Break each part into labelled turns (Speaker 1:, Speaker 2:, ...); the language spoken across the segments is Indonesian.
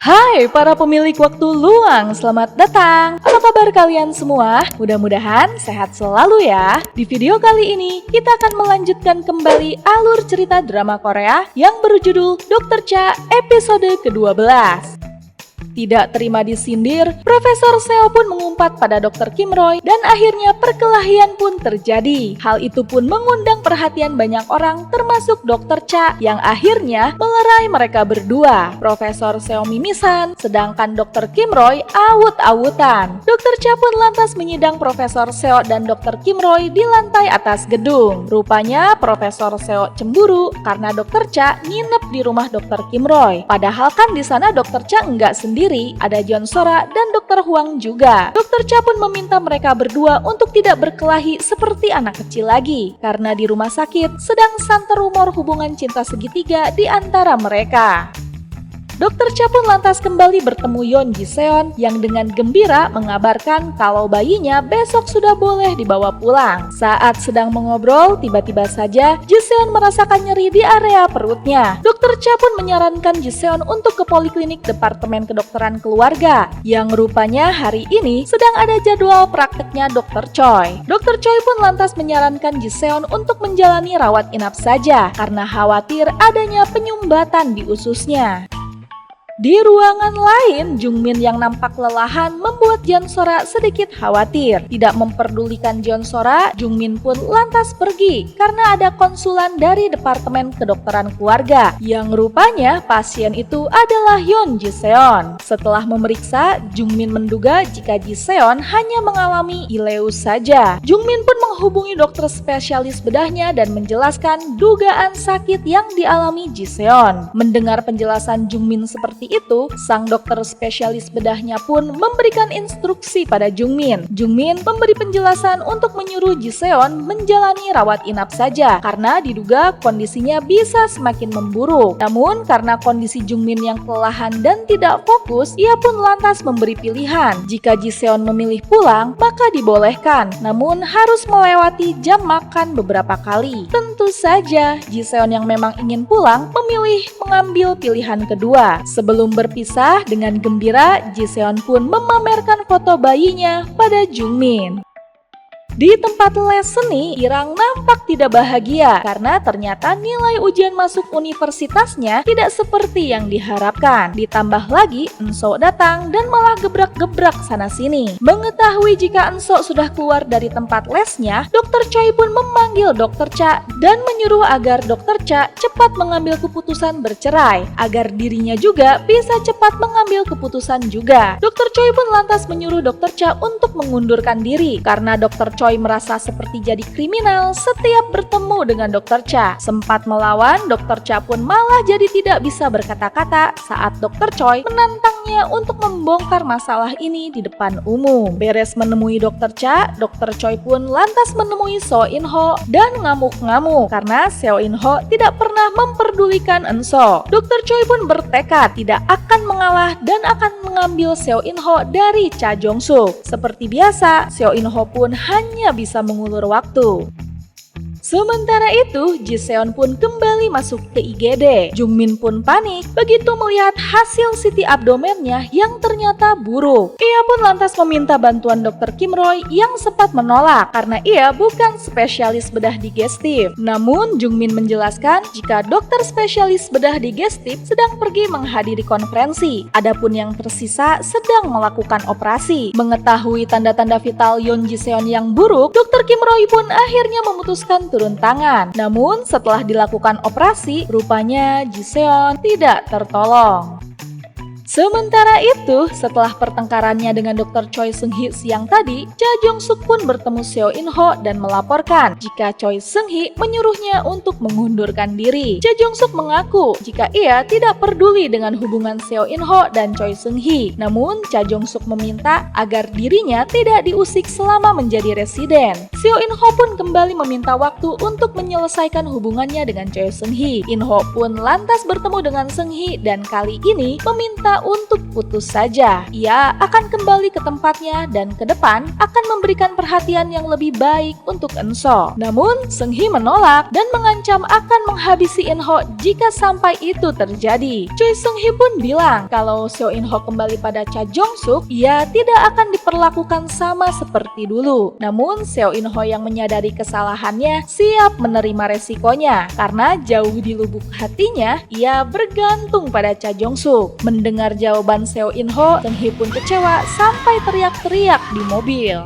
Speaker 1: Hai para pemilik waktu luang, selamat datang. Apa kabar kalian semua? Mudah-mudahan sehat selalu ya. Di video kali ini, kita akan melanjutkan kembali alur cerita drama Korea yang berjudul Dr. Cha episode ke-12. Tidak terima disindir, Profesor Seo pun mengumpat pada Dr. Kim Roy dan akhirnya perkelahian pun terjadi. Hal itu pun mengundang perhatian banyak orang termasuk Dr. Cha yang akhirnya melerai mereka berdua. Profesor Seo mimisan, sedangkan Dr. Kim Roy awut-awutan. Dr. Cha pun lantas menyidang Profesor Seo dan Dr. Kim Roy di lantai atas gedung. Rupanya Profesor Seo cemburu karena Dr. Cha nginep di rumah Dr. Kim Roy. Padahal kan di sana Dr. Cha enggak sendiri, ada Jeon Sora dan Dr. Huang juga. Dr. Cha pun meminta mereka berdua untuk tidak berkelahi seperti anak kecil lagi, karena di rumah sakit sedang santer rumor hubungan cinta segitiga di antara mereka. Dr. Cha pun lantas kembali bertemu Yoon Ji Seon yang dengan gembira mengabarkan kalau bayinya besok sudah boleh dibawa pulang. Saat sedang mengobrol, tiba-tiba saja Ji Seon merasakan nyeri di area perutnya. Dr. Cha pun menyarankan Ji Seon untuk ke poliklinik Departemen Kedokteran Keluarga, yang rupanya hari ini sedang ada jadwal prakteknya Dr. Choi. Dr. Choi pun lantas menyarankan Ji Seon untuk menjalani rawat inap saja karena khawatir adanya penyumbatan di ususnya. Di ruangan lain, Jungmin yang nampak kelelahan membuat Jeon Sora sedikit khawatir. Tidak memperdulikan Jeon Sora, Jungmin pun lantas pergi karena ada konsulan dari Departemen Kedokteran Keluarga yang rupanya pasien itu adalah Yoon Ji Seon. Setelah memeriksa, Jungmin menduga jika Ji Seon hanya mengalami ileus saja. Jungmin pun menghubungi dokter spesialis bedahnya dan menjelaskan dugaan sakit yang dialami Ji Seon. Mendengar penjelasan Jungmin seperti itu, sang dokter spesialis bedahnya pun memberikan instruksi pada Jungmin. Jungmin memberi penjelasan untuk menyuruh Ji Seon menjalani rawat inap saja karena diduga kondisinya bisa semakin memburuk. Namun karena kondisi Jungmin yang kelelahan dan tidak fokus, ia pun lantas memberi pilihan. Jika Ji Seon memilih pulang, maka dibolehkan, namun harus melewati jam makan beberapa kali. Tentu saja, Ji Seon yang memang ingin pulang memilih mengambil pilihan kedua. Sebelum berpisah dengan gembira, Ji Seon pun memamerkan foto bayinya pada Jungmin. Di tempat les seni, Irang nampak tidak bahagia karena ternyata nilai ujian masuk universitasnya tidak seperti yang diharapkan. Ditambah lagi, Enso datang dan malah gebrak-gebrak sana-sini. Mengetahui jika Enso sudah keluar dari tempat lesnya, Dr. Choi pun memanggil Dr. Cha dan menyuruh agar Dr. Cha cepat mengambil keputusan bercerai, agar dirinya juga bisa cepat mengambil keputusan juga. Dr. Choi pun lantas menyuruh Dr. Cha untuk mengundurkan diri karena Dr. Choi merasa seperti jadi kriminal setiap bertemu dengan Dr. Cha. Sempat melawan, Dr. Cha pun malah jadi tidak bisa berkata-kata saat Dr. Choi menantangnya untuk membongkar masalah ini di depan umum. Beres menemui Dr. Cha, Dr. Choi pun lantas menemui Seo In Ho dan ngamuk-ngamuk karena Seo In Ho tidak pernah memperdulikan Enso. Dr. Choi pun bertekad tidak akan mengalah dan akan mengambil Seo In Ho dari Cha Jong Suk. Seperti biasa, Seo In Ho pun hanya bisa mengulur waktu. Sementara itu, Ji Seon pun kembali masuk ke IGD. Jungmin pun panik begitu melihat hasil CT abdomennya yang ternyata buruk. Ia pun lantas meminta bantuan Dr. Kim Roy yang sempat menolak karena ia bukan spesialis bedah digestif. Namun, Jungmin menjelaskan jika dokter spesialis bedah digestif sedang pergi menghadiri konferensi. Adapun yang tersisa sedang melakukan operasi. Mengetahui tanda-tanda vital Yoon Ji Seon yang buruk, Dr. Kim Roy pun akhirnya memutuskan turun tangan. Namun setelah dilakukan operasi, rupanya Ji Seon tidak tertolong. Sementara itu, setelah pertengkarannya dengan Dr. Choi Seung-hee siang tadi, Cha Jong Suk pun bertemu Seo In Ho dan melaporkan jika Choi Seung-hee menyuruhnya untuk mengundurkan diri. Cha Jong Suk mengaku jika ia tidak peduli dengan hubungan Seo In Ho dan Choi Seung-hee. Namun, Cha Jong Suk meminta agar dirinya tidak diusik selama menjadi residen. Seo In Ho pun kembali meminta waktu untuk menyelesaikan hubungannya dengan Choi Seung-hee. In Ho pun lantas bertemu dengan Seung-hee dan kali ini meminta untuk putus saja. Ia akan kembali ke tempatnya dan ke depan akan memberikan perhatian yang lebih baik untuk Enso. Namun, Seung-hee menolak dan mengancam akan menghabisi In-ho jika sampai itu terjadi. Choi Seung-hee pun bilang kalau Seo In-ho kembali pada Cha Jong-suk, ia tidak akan diperlakukan sama seperti dulu. Namun, Seo In-ho yang menyadari kesalahannya siap menerima resikonya karena jauh di lubuk hatinya ia bergantung pada Cha Jong-suk. Mendengar jawaban Seo In-ho, Seung-hee pun kecewa sampai teriak-teriak di mobil.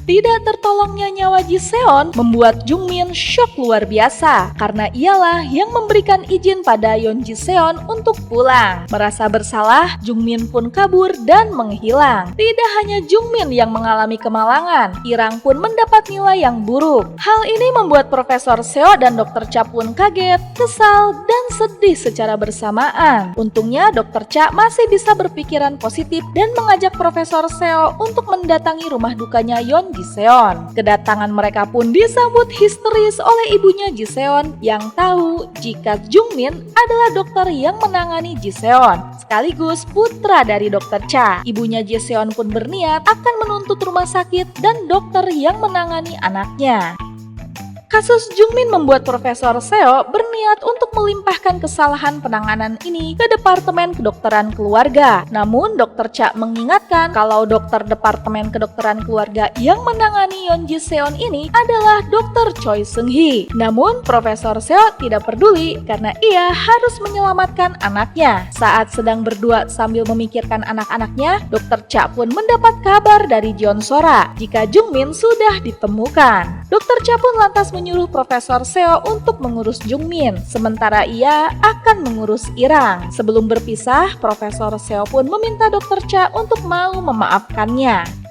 Speaker 1: Tidak tertolongnya nyawa Ji-seon membuat Jung-min syok luar biasa karena ialah yang memberikan izin pada Yeon Ji-seon untuk pulang. Merasa bersalah, Jung-min pun kabur dan menghilang. Tidak hanya Jung-min yang mengalami kemalangan, Irang pun mendapat nilai yang buruk. Hal ini membuat Profesor Seo dan Dr. Cha pun kaget, kesal, dan sedih secara bersamaan. Untungnya Dr. Cha masih bisa berpikiran positif dan mengajak Profesor Seo untuk mendatangi rumah dukanya Yeon Ji-seon. Kedatangan mereka pun disambut histeris oleh ibunya Ji-seon yang tahu jika Jung-min adalah dokter yang menangani Ji-seon, sekaligus putra dari Dr. Cha. Ibunya Ji-seon pun berniat akan menuntut rumah sakit dan dokter yang menangani anaknya. Kasus Jung-min membuat Profesor Seo berniat untuk melimpahkan kesalahan penanganan ini ke Departemen Kedokteran Keluarga. Namun Dr. Cha mengingatkan kalau dokter Departemen Kedokteran Keluarga yang menangani Yeon Ji-seon ini adalah Dr. Choi Seung-hee. Namun Profesor Seo tidak peduli karena ia harus menyelamatkan anaknya. Saat sedang berdua sambil memikirkan anak-anaknya, Dr. Cha pun mendapat kabar dari Jeon Sora jika Jung-min sudah ditemukan. Dr. Cha pun lantas menyuruh Profesor Seo untuk mengurus Jung-min, sementara ia akan mengurus Irang. Sebelum berpisah, Profesor Seo pun meminta Dr. Cha untuk mau memaafkannya.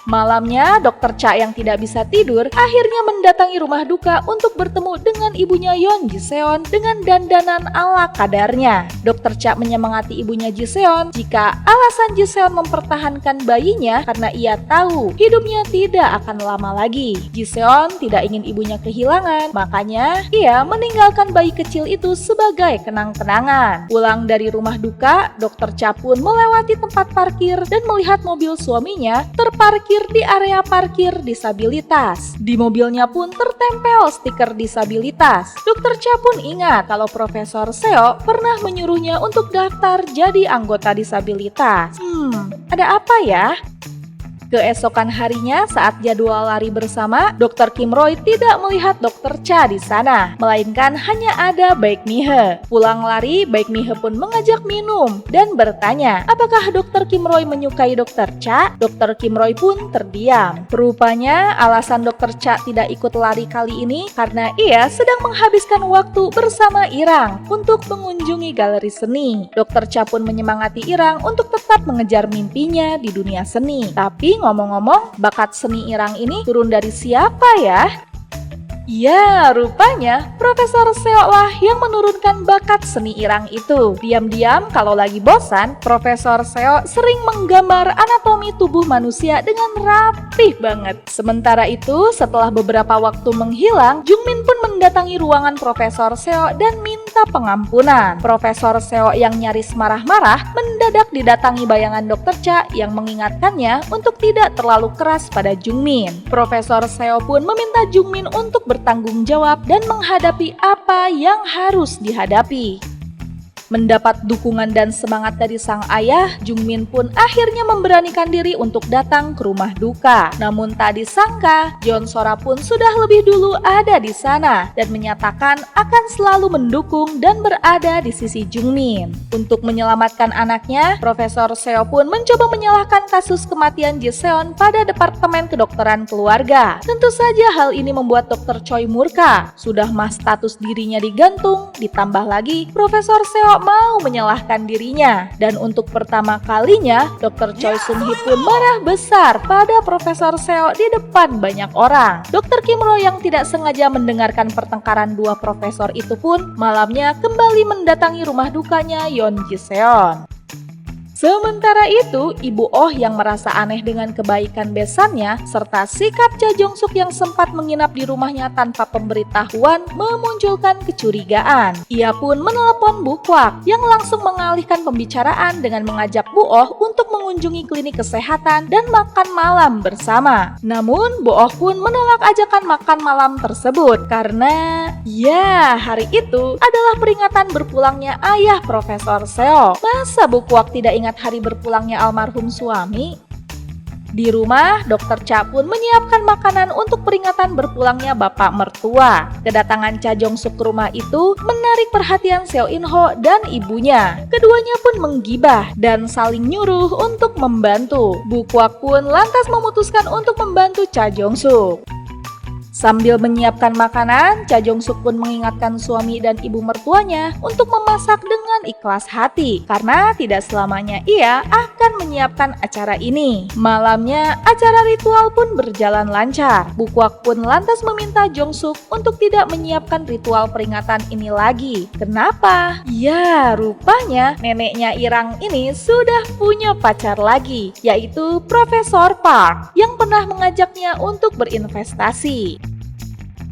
Speaker 1: Malamnya, Dr. Cha yang tidak bisa tidur akhirnya mendatangi rumah duka untuk bertemu dengan ibunya Yeon Ji-seon dengan dandanan ala kadarnya. Dr. Cha menyemangati ibunya Ji-seon jika alasan Ji-seon mempertahankan bayinya karena ia tahu hidupnya tidak akan lama lagi. Ji-seon tidak ingin ibunya kehilangan, makanya ia meninggalkan bayi kecil itu sebagai kenang-kenangan. Pulang dari rumah duka, Dr. Cha pun melewati tempat parkir dan melihat mobil suaminya terparkir di area parkir disabilitas. Di mobilnya pun tertempel stiker disabilitas. Dr. Cha pun ingat kalau Profesor Seo pernah menyuruhnya untuk daftar jadi anggota disabilitas. Ada apa ya? Keesokan harinya saat jadwal lari bersama, Dr. Kim Roy tidak melihat Dr. Cha di sana, melainkan hanya ada Baek Mi-hee. Pulang lari, Baek Mi-hee pun mengajak minum dan bertanya, apakah Dr. Kim Roy menyukai Dr. Cha? Dr. Kim Roy pun terdiam. Rupanya alasan Dr. Cha tidak ikut lari kali ini karena ia sedang menghabiskan waktu bersama Irang untuk mengunjungi galeri seni. Dr. Cha pun menyemangati Irang untuk tetap mengejar mimpinya di dunia seni. Tapi ngomong-ngomong, bakat seni Irang ini turun dari siapa ya? Ya, rupanya Profesor Seo lah yang menurunkan bakat seni Irang itu. Diam-diam kalau lagi bosan, Profesor Seo sering menggambar anatomi tubuh manusia dengan rapih banget. Sementara itu, setelah beberapa waktu menghilang, Jung-min pun mendatangi ruangan Profesor Seo dan minta pengampunan. Profesor Seo yang nyaris marah-marah mendadak didatangi bayangan Dr. Cha yang mengingatkannya untuk tidak terlalu keras pada Jung-min. Profesor Seo pun meminta Jung-min untuk bertanggung jawab dan menghadapi apa yang harus dihadapi. Mendapat dukungan dan semangat dari sang ayah, Jung-min pun akhirnya memberanikan diri untuk datang ke rumah duka. Namun tak disangka, Jeon Sora pun sudah lebih dulu ada di sana dan menyatakan akan selalu mendukung dan berada di sisi Jung-min. Untuk menyelamatkan anaknya, Profesor Seo pun mencoba menyalahkan kasus kematian Ji-seon pada Departemen Kedokteran Keluarga. Tentu saja hal ini membuat Dr. Choi murka. Sudah mah status dirinya digantung, ditambah lagi Profesor Seo mau menyalahkan dirinya. Dan untuk pertama kalinya, Dr. Choi Seung-hee pun marah besar pada Profesor Seo di depan banyak orang. Dr. Kim Roy yang tidak sengaja mendengarkan pertengkaran dua profesor itu pun malamnya kembali mendatangi rumah dukanya Yeon Ji-seon. Sementara itu, Ibu Oh yang merasa aneh dengan kebaikan besannya serta sikap Cha Jong-suk yang sempat menginap di rumahnya tanpa pemberitahuan memunculkan kecurigaan. Ia pun menelepon Bu Kwak yang langsung mengalihkan pembicaraan dengan mengajak Bu Oh untuk mengunjungi klinik kesehatan dan makan malam bersama. Namun, Bu Oh pun menolak ajakan makan malam tersebut karena ya, hari itu adalah peringatan berpulangnya ayah Profesor Seo. Masa Bu Kwak tidak ingat hari berpulangnya almarhum suami? Di rumah, Dokter Cha pun menyiapkan makanan untuk peringatan berpulangnya bapak mertua. Kedatangan Cha Jong-suk ke rumah itu menarik perhatian Seo In-ho dan ibunya. Keduanya pun menggibah dan saling nyuruh untuk membantu. Bu Kwak pun lantas memutuskan untuk membantu Cha Jong-suk. Sambil menyiapkan makanan, Cha Jong-suk pun mengingatkan suami dan ibu mertuanya untuk memasak dengan ikhlas hati karena tidak selamanya ia akan menyiapkan acara ini. Malamnya, acara ritual pun berjalan lancar. Bu Kwak pun lantas meminta Jong-suk untuk tidak menyiapkan ritual peringatan ini lagi. Kenapa? Ya, rupanya neneknya Irang ini sudah punya pacar lagi, yaitu Profesor Park yang pernah mengajaknya untuk berinvestasi.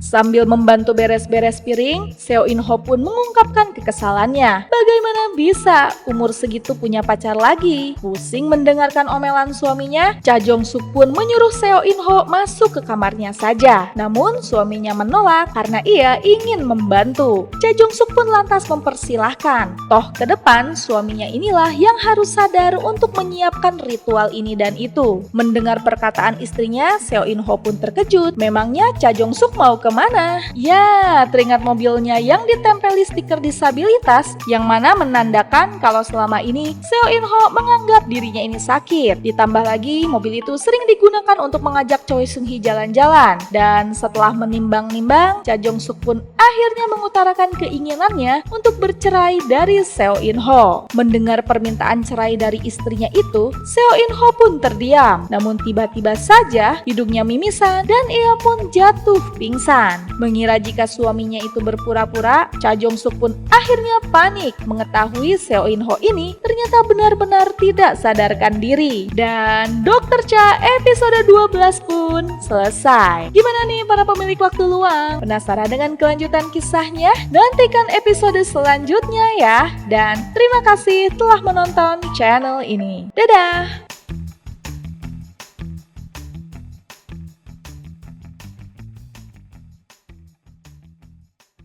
Speaker 1: Sambil membantu beres-beres piring, Seo In-ho pun mengungkapkan kekesalannya. Bagaimana bisa umur segitu punya pacar lagi? Pusing mendengarkan omelan suaminya, Cha Jong-suk pun menyuruh Seo In-ho masuk ke kamarnya saja. Namun suaminya menolak karena ia ingin membantu. Cha Jong-suk pun lantas mempersilahkan. Toh ke depan suaminya inilah yang harus sadar untuk menyiapkan ritual ini dan itu. Mendengar perkataan istrinya, Seo In-ho pun terkejut. Memangnya Cha Jong-suk mau kemana? Ya, teringat mobilnya yang ditempeli stiker disabilitas yang mana menandakan kalau selama ini Seo In-ho menganggap dirinya ini sakit. Ditambah lagi mobil itu sering digunakan untuk mengajak Choi Seung-hee jalan-jalan. Dan setelah menimbang-nimbang, Cha Jong-suk pun akhirnya mengutarakan keinginannya untuk bercerai dari Seo In-ho. Mendengar permintaan cerai dari istrinya itu, Seo In-ho pun terdiam. Namun tiba-tiba saja hidungnya mimisan dan ia pun jatuh pingsan. Mengira jika suaminya itu berpura-pura, Cha Jong-suk pun akhirnya panik mengetahui Seo In-ho ini ternyata benar-benar tidak sadarkan diri. Dan Dokter Cha episode 12 pun selesai. Gimana nih para pemilik waktu luang? Penasaran dengan kelanjutan kisahnya? Nantikan episode selanjutnya ya. Dan terima kasih telah menonton channel ini. Dadah!